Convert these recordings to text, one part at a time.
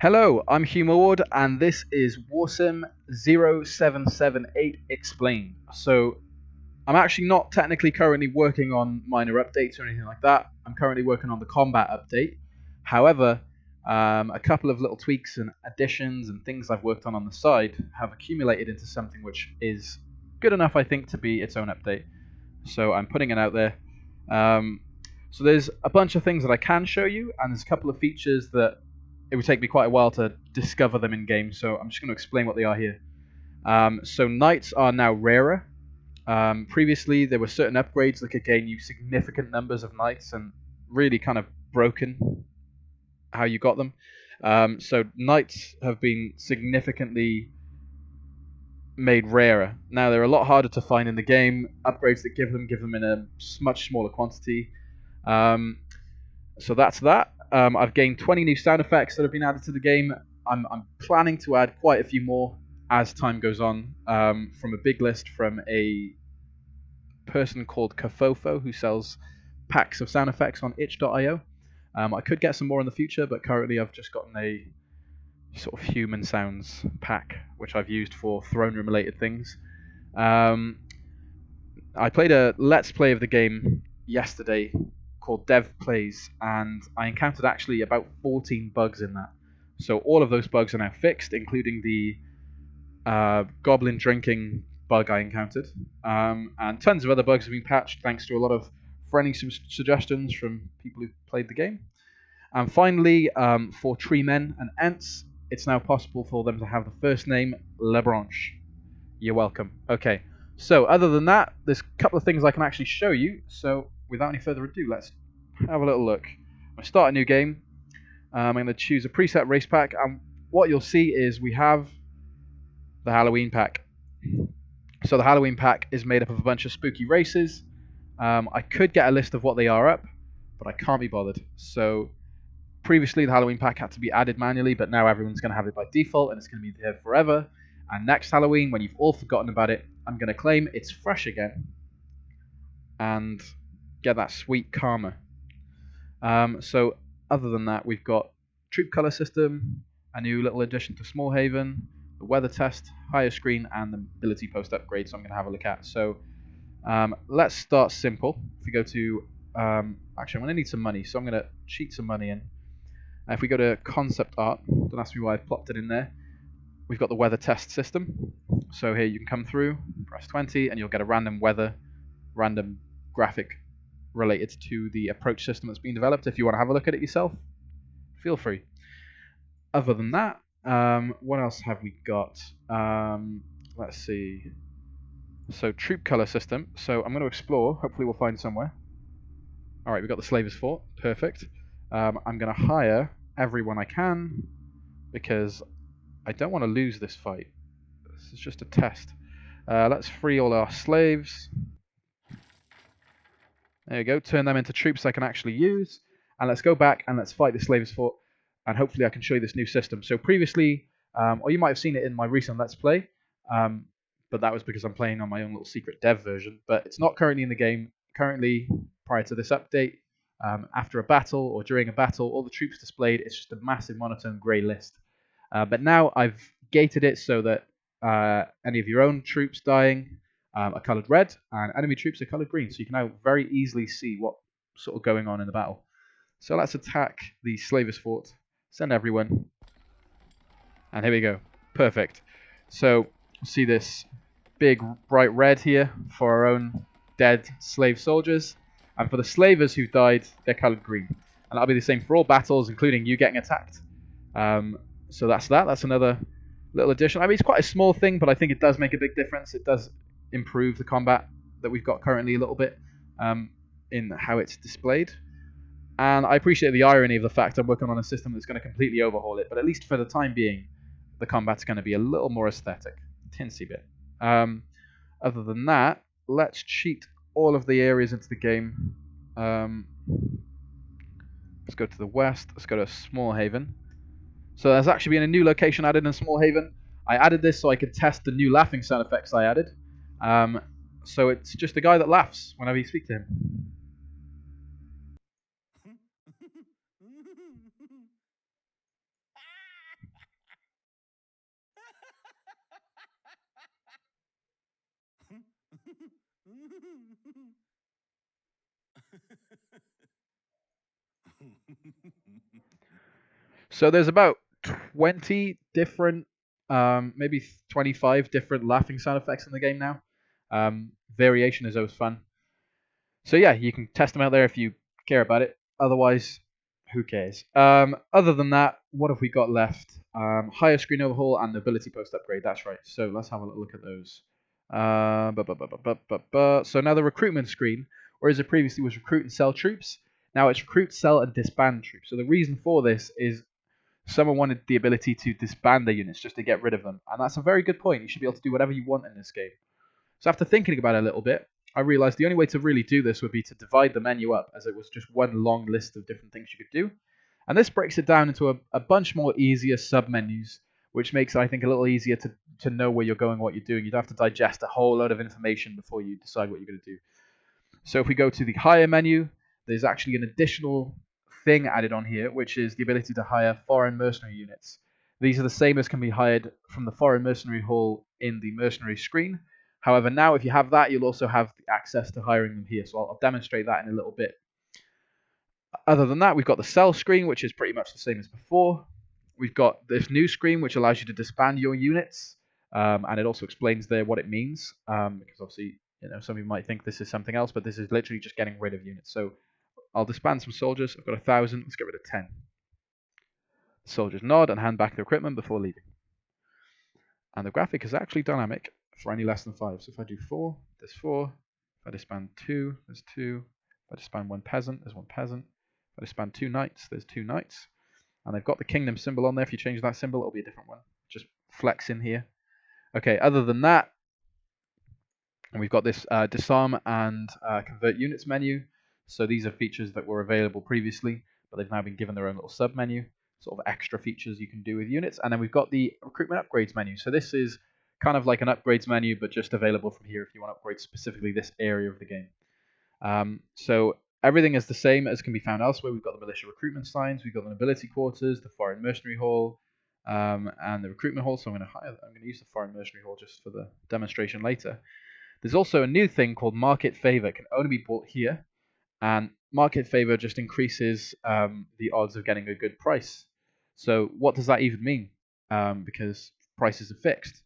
Hello, I'm Humour Ward, and this is Warsim 0778 Explained. So, I'm actually not technically currently working on minor updates or anything like that. I'm currently working on the combat update. However, a couple of little tweaks and additions and things I've worked on the side have accumulated into something which is good enough, I think, to be its own update. So, I'm putting it out there. Um, so, there's a bunch of things that I can show you, and there's a couple of features that it would take me quite a while to discover them in game, so I'm just going to explain what they are here. So knights are now rarer. Previously, there were certain upgrades that could gain you significant numbers of knights and really kind of broken how you got them. So knights have been significantly made rarer. Now they're a lot harder to find in the game. Upgrades that give them in a much smaller quantity. Um, So that's that. I've gained 20 new sound effects that have been added to the game. I'm planning to add quite a few more as time goes on from a big list from a person called Kafofo who sells packs of sound effects on itch.io. I could get some more in the future, but currently I've just gotten a sort of human sounds pack, which I've used for throne room related things. I played a let's play of the game yesterday called Dev Plays, and I encountered actually about 14 bugs in that. So all of those bugs are now fixed, including the goblin drinking bug I encountered, and tons of other bugs have been patched thanks to a lot of friendly suggestions from people who've played the game. And finally, for tree men and ents, it's now possible for them to have the first name Lebranche. You're welcome. Okay, so other than that, there's a couple of things I can actually show you. So without any further ado, let's have a little look. I start a new game. I'm going to choose a preset race pack, and what you'll see is we have the Halloween pack. So the Halloween pack is made up of a bunch of spooky races. I could get a list of what they are up, but I can't be bothered. So previously the Halloween pack had to be added manually, but now everyone's going to have it by default, and it's going to be there forever. And next Halloween, when you've all forgotten about it, I'm going to claim it's fresh again and get that sweet karma. So other than that, we've got troop color system, a new little addition to Smallhaven, the weather test, higher screen, and the ability post upgrade. So I'm going to have a look at. So let's start simple. If we go to actually, I'm going to need some money, so I'm going to cheat some money in. If we go to concept art, don't ask me why I've plopped it in there. We've got the weather test system. So here you can come through, press 20, and you'll get a random graphic related to the approach system that's been developed. If you want to have a look at it yourself, feel free. Other than that, what else have we got? Let's see. So troop color system. So I'm going to explore. Hopefully we'll find somewhere. All right, we've got the Slavers Fort. Perfect. I'm going to hire everyone I can because I don't want to lose this fight. This is just a test. Let's free all our slaves. There you go. Turn them into troops I can actually use. And let's go back and let's fight the Slavers Fort. And hopefully I can show you this new system. So previously, or you might have seen it in my recent Let's Play, but that was because I'm playing on my own little secret dev version. But it's not currently in the game. Currently, prior to this update, after a battle or during a battle, all the troops displayed, it's just a massive monotone grey list. But now I've gated it so that any of your own troops dying are coloured red, and enemy troops are coloured green. So you can now very easily see what's sort of going on in the battle. So let's attack the Slavers Fort. Send everyone. And here we go. Perfect. So see this big bright red here for our own dead slave soldiers. And for the slavers who died, they're coloured green. And that'll be the same for all battles, including you getting attacked. So that's that. That's another little addition. I mean, it's quite a small thing, but I think it does make a big difference. It does improve the combat that we've got currently a little bit in how it's displayed. And I appreciate the irony of the fact I'm working on a system that's going to completely overhaul it, but at least for the time being, the combat's going to be a little more aesthetic. Tinsy bit. Other than that, let's cheat all of the areas into the game. Let's go to the west. Let's go to Smallhaven. So there's actually been a new location added in Smallhaven. I added this so I could test the new laughing sound effects I added. So it's just a guy that laughs whenever you speak to him. So there's about 20 different, maybe 25 different laughing sound effects in the game now. Variation is always fun. So yeah, you can test them out there if you care about it. Otherwise, who cares? Other than that, what have we got left? Higher screen overhaul and ability post upgrade. That's right. So let's have a look at those. So now the recruitment screen, whereas it previously was recruit and sell troops, now it's recruit, sell, and disband troops. So the reason for this is someone wanted the ability to disband their units just to get rid of them, and that's a very good point. You should be able to do whatever you want in this game. So after thinking about it a little bit, I realized the only way to really do this would be to divide the menu up, as it was just one long list of different things you could do. And this breaks it down into a bunch more easier sub-menus, which makes it, I think, a little easier to know where you're going, what you're doing. You'd have to digest a whole load of information before you decide what you're going to do. So if we go to the hire menu, there's actually an additional thing added on here, which is the ability to hire foreign mercenary units. These are the same as can be hired from the foreign mercenary hall in the mercenary screen. However, now if you have that, you'll also have the access to hiring them here. So I'll demonstrate that in a little bit. Other than that, we've got the sell screen, which is pretty much the same as before. We've got this new screen, which allows you to disband your units, and it also explains there what it means, because obviously, some people might think this is something else, but this is literally just getting rid of units. So I'll disband some soldiers. I've got 1,000. Let's get rid of 10. The soldiers nod and hand back their equipment before leaving. And the graphic is actually dynamic for any less than 5. So if I do 4, there's 4. If I disband 2, there's 2. If I disband 1 peasant, there's 1 peasant. If I disband 2 knights, there's 2 knights. And they've got the kingdom symbol on there. If you change that symbol, it'll be a different one. Just flex in here. Okay, other than that, we've got this disarm and convert units menu. So these are features that were available previously, but they've now been given their own little sub menu, sort of extra features you can do with units. And then we've got the recruitment upgrades menu. So this is kind of like an upgrades menu, but just available from here if you want to upgrade specifically this area of the game. So everything is the same as can be found elsewhere. We've got the militia recruitment signs, we've got the nobility quarters, the foreign mercenary hall, and the recruitment hall. So I'm going to use the foreign mercenary hall just for the demonstration later. There's also a new thing called market favor. It can only be bought here, and market favor just increases the odds of getting a good price. So what does that even mean? Because prices are fixed.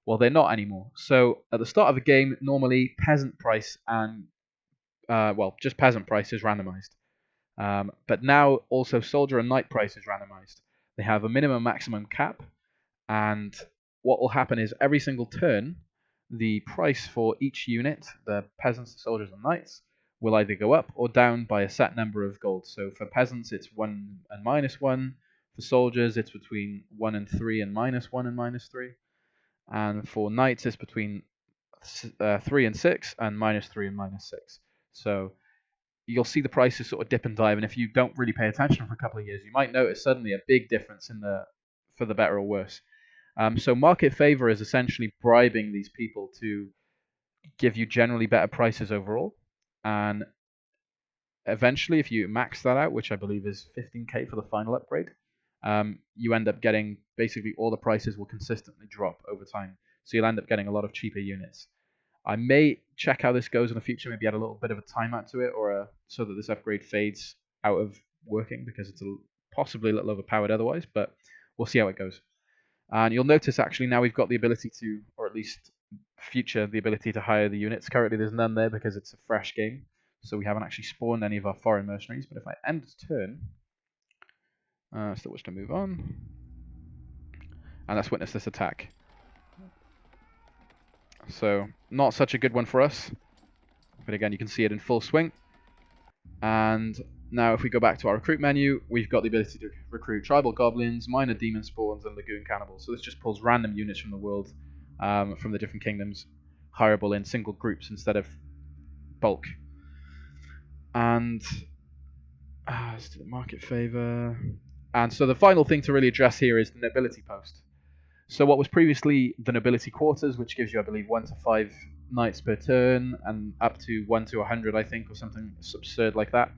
Well, they're not anymore. So at the start of a game, normally peasant price and just peasant price is randomized. But now also soldier and knight price is randomized. They have a minimum maximum cap, and what will happen is every single turn, the price for each unit, the peasants, the soldiers, and knights, will either go up or down by a set number of gold. So for peasants, it's 1 and -1. For soldiers, it's between 1 and 3 and -1 and -3. And for knights, it's between 3 and 6 and -3 and -6. So you'll see the prices sort of dip and dive, and if you don't really pay attention for a couple of years, you might notice suddenly a big difference for the better or worse. So market favor is essentially bribing these people to give you generally better prices overall, and eventually, if you max that out, which I believe is 15k for the final upgrade, you end up getting basically all the prices will consistently drop over time. So you'll end up getting a lot of cheaper units. I may check how this goes in the future, maybe add a little bit of a timeout to it, or so that this upgrade fades out of working, because it's possibly a little overpowered otherwise, but we'll see how it goes. And you'll notice actually now we've got the ability to, or at least future, the ability to hire the units. Currently there's none there because it's a fresh game, so we haven't actually spawned any of our foreign mercenaries. But if I end turn, still wish to move on, and let's witness this attack. So not such a good one for us, but again you can see it in full swing. And now if we go back to our recruit menu, we've got the ability to recruit tribal goblins, minor demon spawns, and lagoon cannibals. So this just pulls random units from the world, from the different kingdoms, hireable in single groups instead of bulk. And let's do the market favor. And so the final thing to really address here is the nobility post. So what was previously the nobility quarters, which gives you, I believe, 1 to 5 knights per turn, and up to 1 to 100, I think, or something absurd like that.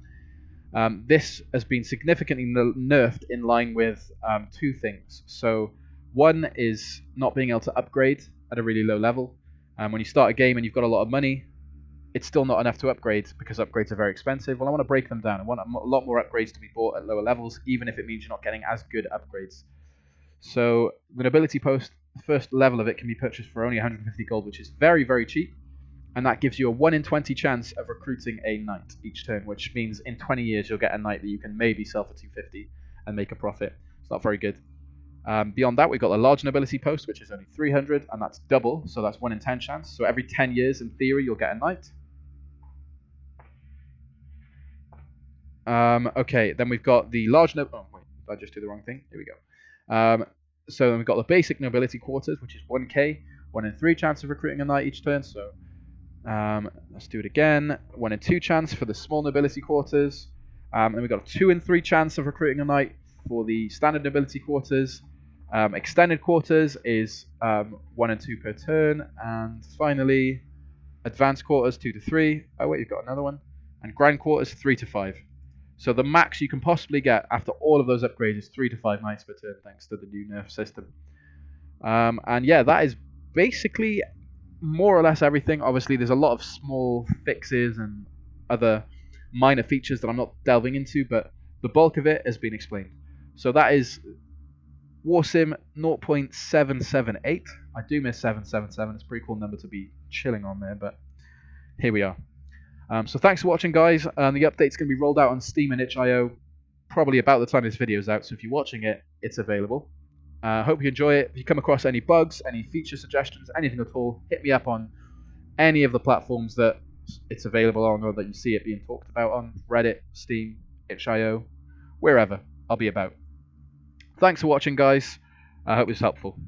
This has been significantly nerfed in line with 2 things. So one is not being able to upgrade at a really low level. When you start a game and you've got a lot of money, it's still not enough to upgrade because upgrades are very expensive. Well, I want to break them down. I want a lot more upgrades to be bought at lower levels, even if it means you're not getting as good upgrades. So the nobility post, the first level of it can be purchased for only 150 gold, which is very, very cheap. And that gives you a 1 in 20 chance of recruiting a knight each turn, which means in 20 years you'll get a knight that you can maybe sell for 250 and make a profit. It's not very good. Beyond that, we've got the large nobility post, which is only 300, and that's double, so that's 1 in 10 chance. So every 10 years, in theory, you'll get a knight. Okay, then we've got the large oh wait, did I just do the wrong thing? Here we go. So then we've got the basic nobility quarters, which is 1k, 1 in 3 chance of recruiting a knight each turn. So let's do it again. 1 in 2 chance for the small nobility quarters. And we've got a 2 in 3 chance of recruiting a knight for the standard nobility quarters. Extended quarters is 1 in 2 per turn, and finally advanced quarters 2 to 3. Oh wait, you've got another one, and grand quarters 3 to 5. So the max you can possibly get after all of those upgrades is 3 to 5 knights per turn, thanks to the new nerf system. And yeah, that is basically more or less everything. Obviously, there's a lot of small fixes and other minor features that I'm not delving into, but the bulk of it has been explained. So that is Warsim 0.778. I do miss 777. It's a pretty cool number to be chilling on there, but here we are. So thanks for watching, guys. The update's going to be rolled out on Steam and itch.io probably about the time this video's out, so if you're watching it, it's available. Hope you enjoy it. If you come across any bugs, any feature suggestions, anything at all, hit me up on any of the platforms that it's available on or that you see it being talked about on. Reddit, Steam, itch.io, wherever. I'll be about. Thanks for watching, guys. I hope it was helpful.